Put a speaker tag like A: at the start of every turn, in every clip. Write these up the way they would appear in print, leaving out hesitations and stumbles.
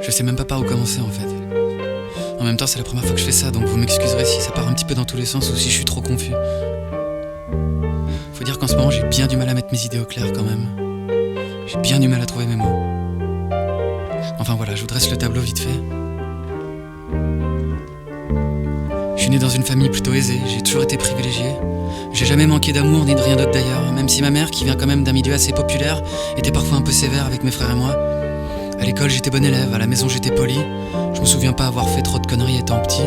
A: Je sais même pas par où commencer en fait. En même temps, c'est la première fois que je fais ça, donc vous m'excuserez si ça part un petit peu dans tous les sens ou si je suis trop confus. Faut dire qu'en ce moment, j'ai bien du mal à mettre mes idées au clair quand même. J'ai bien du mal à trouver mes mots. Enfin voilà, je vous dresse le tableau vite fait. Je suis né dans une famille plutôt aisée, j'ai toujours été privilégié. J'ai jamais manqué d'amour ni de rien d'autre d'ailleurs, même si ma mère, qui vient quand même d'un milieu assez populaire, était parfois un peu sévère avec mes frères et moi. À l'école, j'étais bon élève, à la maison, j'étais poli. Je me souviens pas avoir fait trop de conneries étant petit.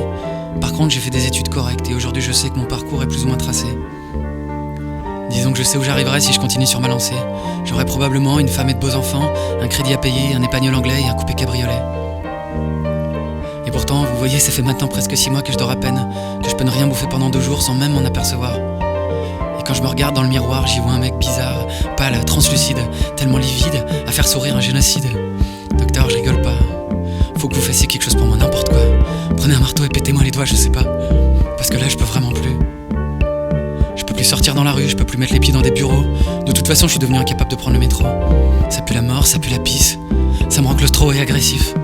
A: Par contre, j'ai fait des études correctes et aujourd'hui, je sais que mon parcours est plus ou moins tracé. Disons que je sais où j'arriverai si je continue sur ma lancée. J'aurai probablement une femme et de beaux enfants, un crédit à payer, un épagnol anglais et un coupé cabriolet. Et pourtant, vous voyez, ça fait maintenant presque 6 mois que je dors à peine, que je peux ne rien bouffer pendant 2 jours sans même m'en apercevoir. Et quand je me regarde dans le miroir, j'y vois un mec bizarre, pâle, translucide, tellement livide, à faire sourire un génocide. Docteur, je rigole pas. Faut que vous fassiez quelque chose pour moi, n'importe quoi. Prenez un marteau et pétez-moi les doigts, je sais pas. Parce que là, je peux vraiment plus. Je peux plus sortir dans la rue, je peux plus mettre les pieds dans des bureaux. De toute façon, je suis devenu incapable de prendre le métro. Ça pue la mort, ça pue la pisse. Ça me rend claustro et agressif.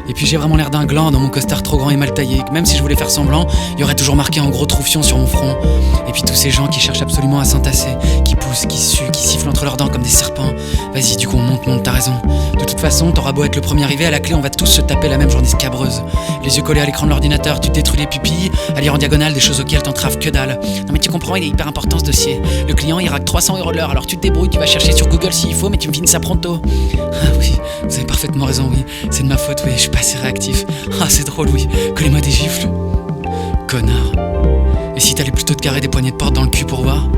A: Et puis j'ai vraiment l'air d'un gland dans mon costard trop grand et mal taillé, que même si je voulais faire semblant, il y aurait toujours marqué en gros troufion sur mon front. Et puis tous ces gens qui cherchent absolument à s'entasser, qui poussent, qui suent, qui sifflent entre leurs dents comme des serpents. Vas-y, du coup on monte, t'as raison. De toute façon, t'auras beau être le premier arrivé, à la clé on va tous se taper la même journée scabreuse. Les yeux collés à l'écran de l'ordinateur, tu te détruis les pupilles, à lire en diagonale des choses auxquelles t'entraves que dalle. Non mais tu comprends, il est hyper important ce dossier. Le client il raque 300 € de l'heure, alors tu te débrouilles, tu vas chercher sur Google s'il faut, mais tu me finis ça pronto. Ah oui, vous avez parfaitement raison, oui. C'est de ma faute, oui, je suis pas assez réactif. Ah, c'est drôle, oui. Collez-moi des gifles. Connard. Et si t'allais plutôt te carrer des poignées de porte dans le cul pour voir?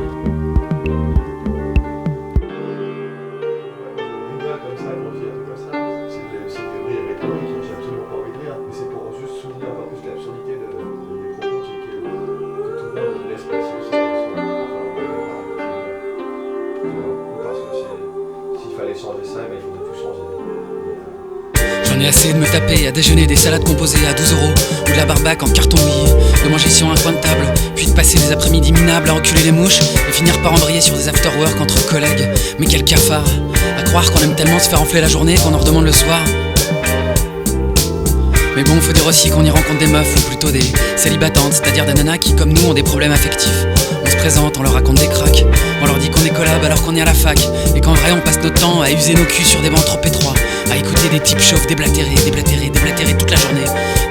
A: J'en ai assez de me taper à déjeuner des salades composées à 12 € ou de la barbaque en carton mouillé, de manger sur un coin de table, puis de passer des après-midi minables à enculer les mouches et finir par embrayer sur des after-work entre collègues. Mais quel cafard! À croire qu'on aime tellement se faire enfler la journée qu'on en redemande le soir. Mais bon, faut dire aussi qu'on y rencontre des meufs, ou plutôt des célibatantes, c'est-à-dire des nanas qui, comme nous, ont des problèmes affectifs. On se présente, on leur raconte des cracks, on leur dit qu'on est collab alors qu'on est à la fac, et qu'en vrai on passe notre temps à user nos culs sur des bancs trop étroits, à écouter des types chauves déblatérer toute la journée,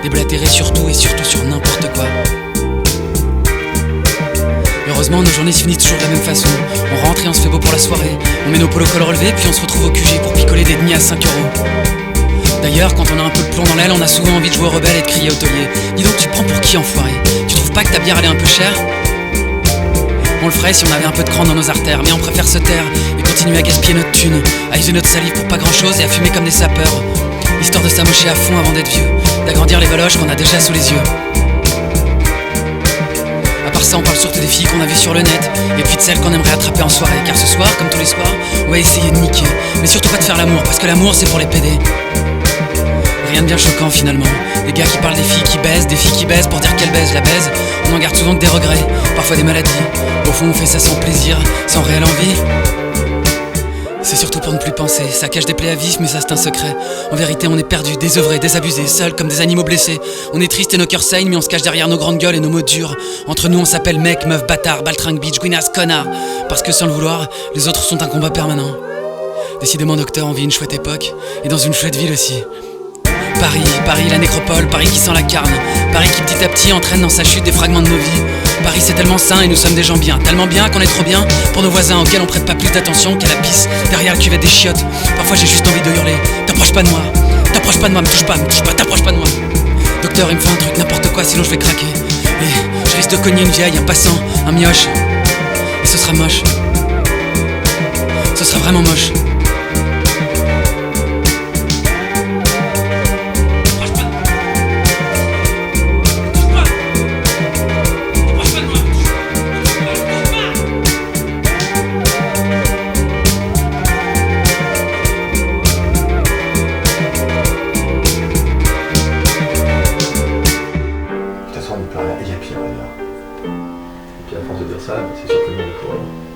A: déblatérer sur tout et surtout sur n'importe quoi. Heureusement, nos journées se finissent toujours de la même façon. On rentre et on se fait beau pour la soirée, on met nos polos col relevés, puis on se retrouve au QG pour picoler des deniers à 5 €. D'ailleurs, quand on a un peu de plomb dans l'aile, on a souvent envie de jouer au rebelle et de crier au taulier. Dis donc, tu prends pour qui, enfoiré? Tu trouves pas que ta bière elle est un peu chère? On le ferait si on avait un peu de cran dans nos artères, mais on préfère se taire et continuer à gaspiller notre thune, à user notre salive pour pas grand chose et à fumer comme des sapeurs, histoire de s'amocher à fond avant d'être vieux, d'agrandir les valoches qu'on a déjà sous les yeux. À part ça, on parle surtout des filles qu'on a vues sur le net, et puis de celles qu'on aimerait attraper en soirée, car ce soir, comme tous les soirs, on va essayer de niquer, mais surtout pas de faire l'amour, parce que l'amour c'est pour les pédés. Rien de bien choquant finalement. Des gars qui parlent des filles qui baisent pour dire qu'elles baisent. La baise, on en garde souvent que des regrets, parfois des maladies. Au fond on fait ça sans plaisir, sans réelle envie. C'est surtout pour ne plus penser, ça cache des plaies à vif mais ça c'est un secret. En vérité on est perdus, désœuvrés, désabusés, seuls comme des animaux blessés. On est tristes et nos cœurs saignent mais on se cache derrière nos grandes gueules et nos mots durs. Entre nous on s'appelle mec, meuf, bâtard, baltringue, bitch, guinasse, connard. Parce que sans le vouloir, les autres sont un combat permanent. Décidément docteur, on vit une chouette époque, et dans une chouette ville aussi. Paris, la nécropole, Paris qui sent la carne, Paris qui petit à petit entraîne dans sa chute des fragments de nos vies. Paris c'est tellement sain et nous sommes des gens bien, tellement bien qu'on est trop bien pour nos voisins auxquels on prête pas plus d'attention qu'à la pisse derrière la cuvette des chiottes. Parfois j'ai juste envie de hurler, t'approches pas de moi, me touche pas, t'approches pas de moi. Docteur il me faut un truc, n'importe quoi sinon je vais craquer. Et je risque de cogner une vieille, un passant, un mioche. Et ce sera moche. Ce sera vraiment moche.
B: Il y a pire ailleurs. Et puis à force de dire ça, c'est sûr que le monde est pour rien.